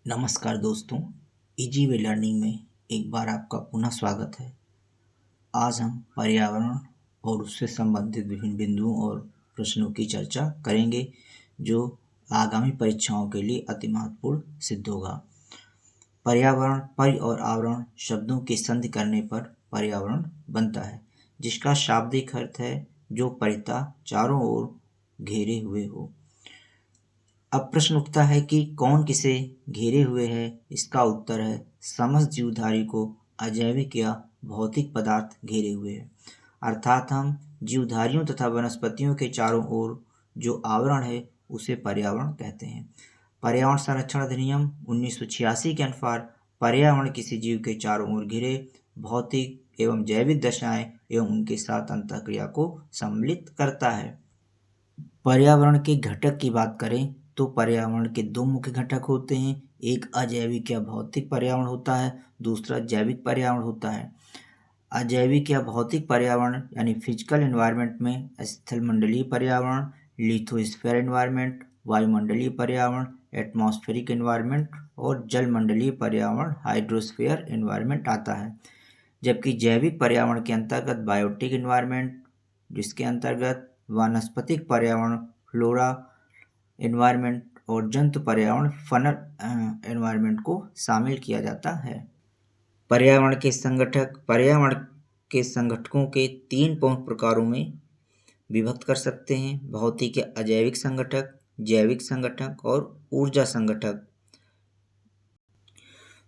नमस्कार दोस्तों, easy way learning में एक बार आपका पुनः स्वागत है। आज हम पर्यावरण और उससे संबंधित विभिन्न बिंदुओं और प्रश्नों की चर्चा करेंगे जो आगामी परीक्षाओं के लिए अति महत्वपूर्ण सिद्ध होगा। पर्यावरण परि और आवरण शब्दों की संधि करने पर पर्यावरण बनता है, जिसका शाब्दिक अर्थ है जो परितः चारों ओर घेरे हुए हो। अब प्रश्न उठता है कि कौन किसे घेरे हुए है। इसका उत्तर है समस्त जीवधारी को अजैविक या भौतिक पदार्थ घेरे हुए है। अर्थात हम जीवधारियों तथा वनस्पतियों के चारों ओर जो आवरण है उसे पर्यावरण कहते हैं। पर्यावरण संरक्षण अधिनियम 1986 के अनुसार पर्यावरण किसी जीव के चारों ओर घिरे भौतिक एवं जैविक दशाएं एवं उनके साथ अंतःक्रिया को सम्मिलित करता है। पर्यावरण के घटक की बात करें तो पर्यावरण के दो मुख्य घटक होते हैं। एक अजैविक या भौतिक पर्यावरण होता है, दूसरा जैविक पर्यावरण होता है। अजैविक या भौतिक पर्यावरण यानी फिजिकल एनवायरनमेंट में स्थलमंडलीय पर्यावरण, लिथोस्फीयर एनवायरनमेंट, वायुमंडलीय पर्यावरण, एटमॉस्फेरिक एनवायरनमेंट और जलमंडलीय पर्यावरण हाइड्रोस्फीयर एनवायरनमेंट आता है। जबकि जैविक पर्यावरण के अंतर्गत बायोटिक एनवायरनमेंट, जिसके अंतर्गत वानस्पतिक पर्यावरण फ्लोरा एनवायरनमेंट और जंतु पर्यावरण फनल एनवायरनमेंट को शामिल किया जाता है। पर्यावरण के संगठकों के तीन प्रमुख प्रकारों में विभक्त कर सकते हैं: भौतिक या अजैविक संगठक, जैविक संगठक और ऊर्जा संगठक।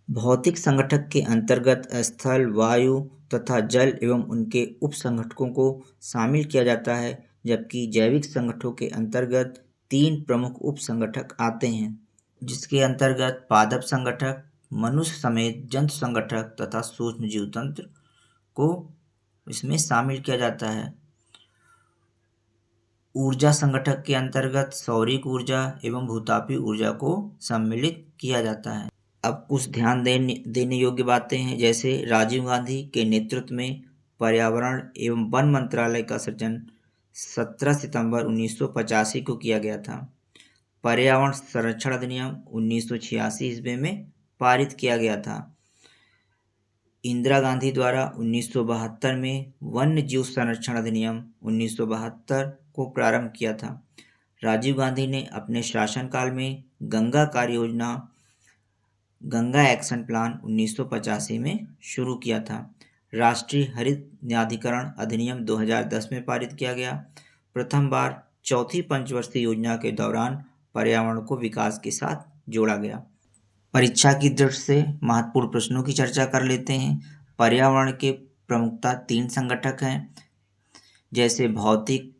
भौतिक संगठक के अंतर्गत स्थल, वायु तथा जल एवं उनके उपसंगठकों को शामिल किया जाता है, जबकि जैविक संगठनों के अंतर्गत तीन प्रमुख उपसंगठक आते हैं, जिसके अंतर्गत पादप संगठक, मनुष्य समेत जंतु संगठक तथा सूक्ष्म जीव तंत्र को इसमें शामिल किया जाता है। ऊर्जा संगठक के अंतर्गत सौरिक ऊर्जा एवं भूतापीय ऊर्जा को सम्मिलित किया जाता है। अब कुछ ध्यान देने योग्य बातें हैं, जैसे राजीव गांधी के नेतृत्व में पर्यावरण एवं वन मंत्रालय का सृजन 17 सितंबर 1985 को किया गया था। पर्यावरण संरक्षण अधिनियम 1986 ईस्वी में पारित किया गया था। इंदिरा गांधी द्वारा 1972 में वन्य जीव संरक्षण अधिनियम 1972 को प्रारंभ किया था। राजीव गांधी ने अपने शासनकाल में गंगा कार्य योजना, गंगा एक्शन प्लान 1985 में शुरू किया था। राष्ट्रीय हरित न्यायाधिकरण अधिनियम 2010 में पारित किया गया। प्रथम बार चौथी पंचवर्षीय योजना के दौरान पर्यावरण को विकास के साथ जोड़ा गया। परीक्षा की दृष्टि से महत्वपूर्ण प्रश्नों की चर्चा कर लेते हैं। पर्यावरण के प्रमुखता तीन संगठक हैं, जैसे भौतिक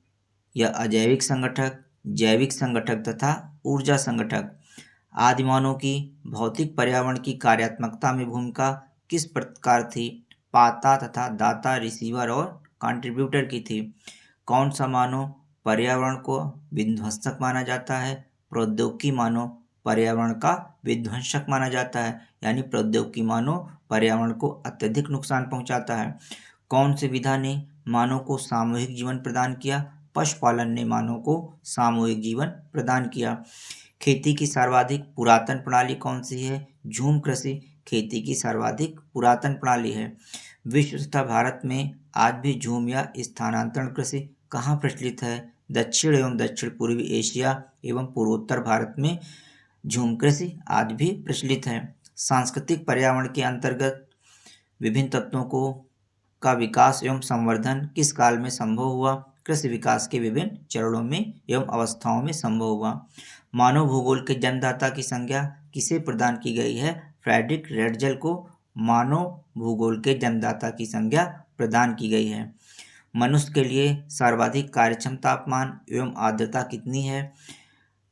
या अजैविक संगठक, जैविक संगठक तथा ऊर्जा संगठक। आदिमानव की भौतिक पर्यावरण की कार्यात्मकता में भूमिका किस प्रकार थी? पाता तथा दाता, रिसीवर और कंट्रीब्यूटर की थी। कौन सा मानव पर्यावरण को विध्वंसक माना जाता है? प्रौद्योगिकी मानव पर्यावरण का विध्वंसक माना जाता है, यानी प्रौद्योगिकी मानव पर्यावरण को अत्यधिक नुकसान पहुंचाता है। कौन सी विधा ने मानव को सामूहिक जीवन प्रदान किया? पशुपालन ने मानव को सामूहिक जीवन प्रदान किया। खेती की सर्वाधिक पुरातन प्रणाली कौन सी है? झूम कृषि खेती की सर्वाधिक पुरातन प्रणाली है। विश्व तथा भारत में आज भी झूम या स्थानांतरण कृषि कहाँ प्रचलित है? दक्षिण एवं दक्षिण पूर्वी एशिया एवं पूर्वोत्तर भारत में झूम कृषि आज भी प्रचलित है। सांस्कृतिक पर्यावरण के अंतर्गत विभिन्न तत्वों का विकास एवं संवर्धन किस काल में संभव हुआ? कृषि विकास के विभिन्न चरणों में एवं अवस्थाओं में संभव हुआ। मानव भूगोल के जन्मदाता की संज्ञा किसे प्रदान की गई है? फ्रेडरिक रेडजल को मानव भूगोल के जन्मदाता की संज्ञा प्रदान की गई है। मनुष्य के लिए सर्वाधिक कार्यक्षम तापमान एवं आर्द्रता कितनी है?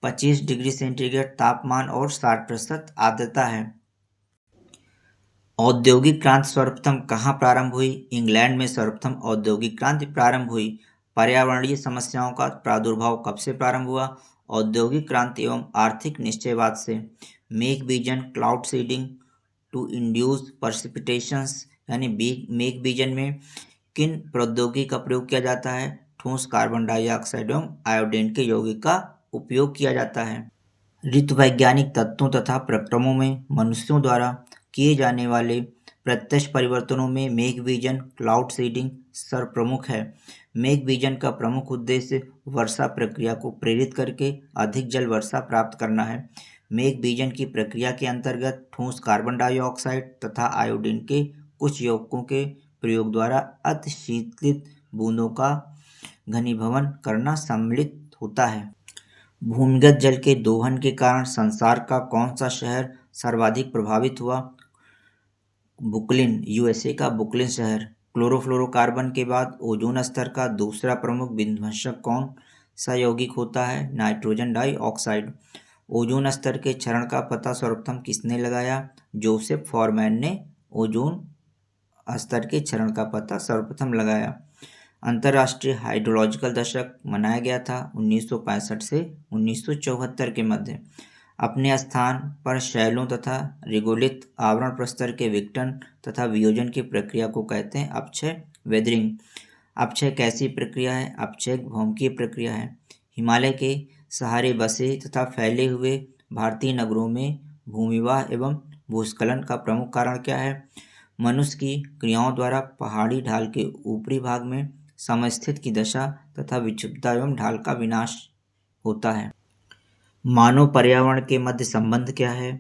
25 डिग्री सेंटीग्रेड तापमान और 60% आर्द्रता है। औद्योगिक क्रांति सर्वप्रथम कहाँ प्रारंभ हुई? इंग्लैंड में सर्वप्रथम औद्योगिक क्रांति प्रारंभ हुई। पर्यावरणीय समस्याओं का प्रादुर्भाव कब से प्रारंभ हुआ? औद्योगिक क्रांति एवं आर्थिक निश्चयवाद से। Make vision cloud seeding to induce precipitations, यानी मेक विजन में किन प्रौद्योगिकी का प्रयोग किया जाता है? ठोस कार्बन डाइऑक्साइड एवं आयोडीन के यौगिक का उपयोग किया जाता है। ऋतुवैज्ञानिक तत्वों तथा प्रक्रमों में मनुष्यों द्वारा किए जाने वाले प्रत्यक्ष परिवर्तनों में मेघबीजन क्लाउड सीडिंग सर्वप्रमुख है। मेघबीजन का प्रमुख उद्देश्य वर्षा प्रक्रिया को प्रेरित करके अधिक जल वर्षा प्राप्त करना है। मेघबीजन की प्रक्रिया के अंतर्गत ठोस कार्बन डाइऑक्साइड तथा आयोडीन के कुछ यौगिकों के प्रयोग द्वारा अति शीतलित बूंदों का घनीभवन करना सम्मिलित होता है। भूमिगत जल के दोहन के कारण संसार का कौन सा शहर सर्वाधिक प्रभावित हुआ? बुकलिन, यूएसए का बुकलिन शहर। क्लोरोफ्लोरोकार्बन के बाद ओजोन स्तर का दूसरा प्रमुख विध्वंसक कौन सा यौगिक होता है? Nitrogen dioxide. ओजोन स्तर के क्षरण का पता सर्वप्रथम किसने लगाया? जोसेफ फॉरमैन ने ओजोन स्तर के क्षरण का पता सर्वप्रथम लगाया। अंतर्राष्ट्रीय हाइड्रोलॉजिकल दशक मनाया गया था 1965 से 1974 के मध्य। अपने स्थान पर शैलों तथा रिगोलित आवरण प्रस्तर के विघटन तथा वियोजन की प्रक्रिया को कहते हैं अपक्षय वेदरिंग। अपक्षय कैसी प्रक्रिया है? अपक्षय भौमिकीय प्रक्रिया है। हिमालय के सहारे बसे तथा फैले हुए भारतीय नगरों में भूमिवाह एवं भूस्खलन का प्रमुख कारण क्या है? मनुष्य की क्रियाओं द्वारा पहाड़ी ढाल के ऊपरी भाग में समस्थित की दशा तथा विक्षिप्तता एवं ढाल का विनाश होता है। मानव पर्यावरण के मध्य संबंध क्या है?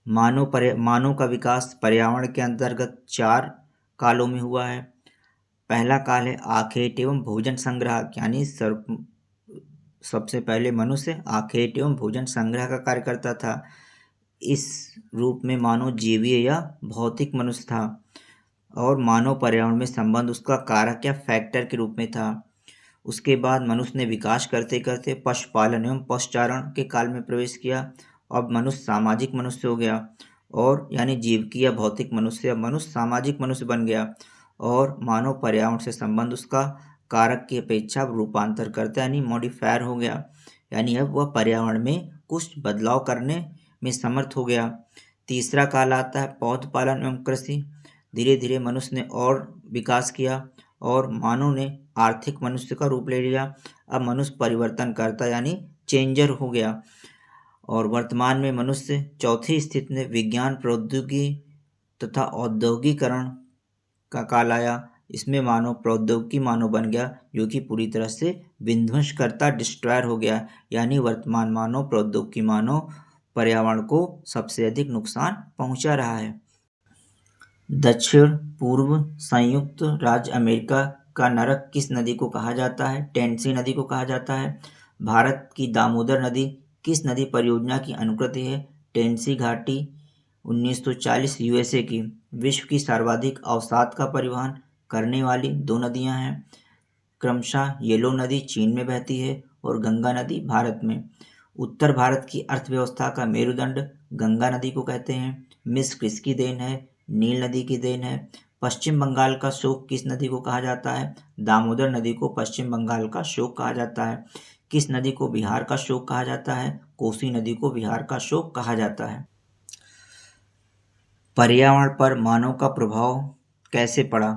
मानव का विकास पर्यावरण के अंतर्गत 4 कालों में हुआ है। पहला काल है आखेट एवं भोजन संग्रह, यानी सबसे पहले मनुष्य आखेट एवं भोजन संग्रह का कार्य करता था। इस रूप में मानव जीवीय या भौतिक मनुष्य था और मानव पर्यावरण में संबंध उसका कारक या फैक्टर के रूप में था। उसके बाद मनुष्य ने विकास करते करते पशुपालन एवं पशुचारण के काल में प्रवेश किया। अब मनुष्य सामाजिक मनुष्य हो गया और यानी जीवकीय या भौतिक मनुष्य, मनुष्य सामाजिक मनुष्य बन गया और मानव पर्यावरण से संबंध उसका कारक की अपेक्षा रूपांतर करता यानी मॉडिफायर हो गया, यानी अब वह पर्यावरण में कुछ बदलाव करने में समर्थ हो गया। तीसरा काल आता है पौध पालन एवं कृषि। धीरे धीरे मनुष्य ने और विकास किया और मानव ने आर्थिक मनुष्य का रूप ले लिया। अब मनुष्य परिवर्तन करता यानी चेंजर हो गया और वर्तमान में मनुष्य चौथी स्थिति में विज्ञान प्रौद्योगिकी तथा औद्योगिकरण का काल आया। इसमें मानव प्रौद्योगिकी मानव बन गया जो कि पूरी तरह से विध्वंस करता डिस्ट्रॉयर हो गया, यानी वर्तमान मानव प्रौद्योगिकी मानव पर्यावरण को सबसे अधिक नुकसान पहुंचा रहा है। दक्षिण पूर्व संयुक्त राज्य अमेरिका का नरक किस नदी को कहा जाता है? टेनेसी नदी को कहा जाता है। भारत की दामोदर नदी किस नदी परियोजना की अनुकृति है? टेनेसी घाटी। 1940 यूएसए की विश्व की सर्वाधिक अवसाद का परिवहन करने वाली 2 नदियां हैं, क्रमशः येलो नदी चीन में बहती है और गंगा नदी भारत में। उत्तर भारत की अर्थव्यवस्था का मेरुदंड गंगा नदी को कहते हैं। मिस्र किसकी देन है? नील नदी की देन है। पश्चिम बंगाल का शोक किस नदी को कहा जाता है? दामोदर नदी को पश्चिम बंगाल का शोक कहा जाता है। किस नदी को बिहार का शोक कहा जाता है? कोसी नदी को बिहार का शोक कहा जाता है। पर्यावरण पर मानव का प्रभाव कैसे पड़ा?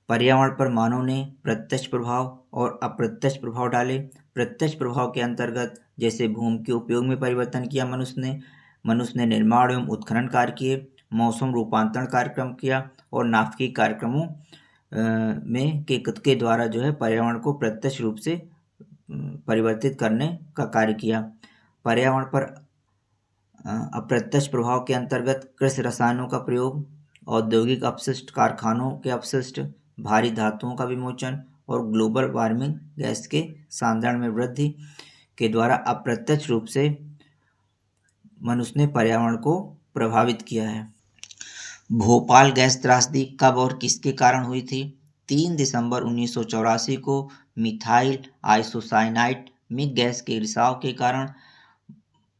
पर्यावरण पर मानव ने प्रत्यक्ष प्रभाव और अप्रत्यक्ष प्रभाव डाले। प्रत्यक्ष प्रभाव के अंतर्गत जैसे भूमि के उपयोग में परिवर्तन किया मनुष्य ने निर्माण एवं उत्खनन कार्य किए, मौसम रूपांतरण कार्यक्रम किया और नाभिकीय कार्यक्रमों में के द्वारा जो है पर्यावरण को प्रत्यक्ष रूप से परिवर्तित करने का कार्य किया। पर्यावरण पर अप्रत्यक्ष प्रभाव के अंतर्गत कृषि रसायनों का प्रयोग, औद्योगिक अपशिष्ट, कारखानों के अपशिष्ट, भारी धातुओं का विमोचन और ग्लोबल वार्मिंग गैस के सांद्रण में वृद्धि के द्वारा अप्रत्यक्ष रूप से मनुष्य ने पर्यावरण को प्रभावित किया है। भोपाल गैस त्रासदी कब और किसके कारण हुई थी? 3 दिसंबर 1984 को मिथाइल आइसोसाइनाइड मिग गैस के रिसाव के कारण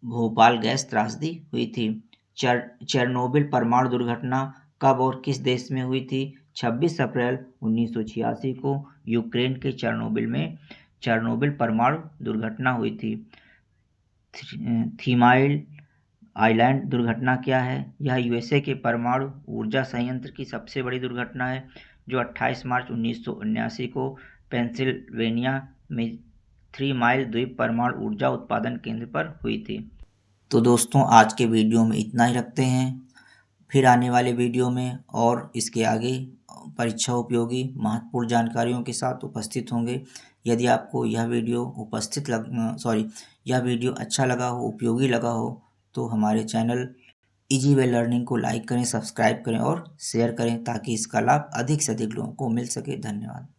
भोपाल गैस त्रासदी हुई थी। चेरनोबिल परमाणु दुर्घटना कब और किस देश में हुई थी? 26 अप्रैल 1986 को यूक्रेन के चेरनोबिल परमाणु दुर्घटना हुई थी। थीमाइल आइलैंड दुर्घटना क्या है? यह यूएसए के परमाणु ऊर्जा संयंत्र की सबसे बड़ी दुर्घटना है जो 28 मार्च 1979 को पेंसिल्वेनिया में 3 माइल द्वीप परमाणु ऊर्जा उत्पादन केंद्र पर हुई थी। तो दोस्तों आज के वीडियो में इतना ही रखते हैं। फिर आने वाले वीडियो में और इसके आगे परीक्षा उपयोगी महत्वपूर्ण जानकारियों के साथ उपस्थित होंगे। यदि आपको यह वीडियो अच्छा लगा हो, उपयोगी लगा हो, तो हमारे चैनल इजी वे लर्निंग को लाइक करें, सब्सक्राइब करें और शेयर करें ताकि इसका लाभ अधिक से अधिक लोगों को मिल सके। धन्यवाद।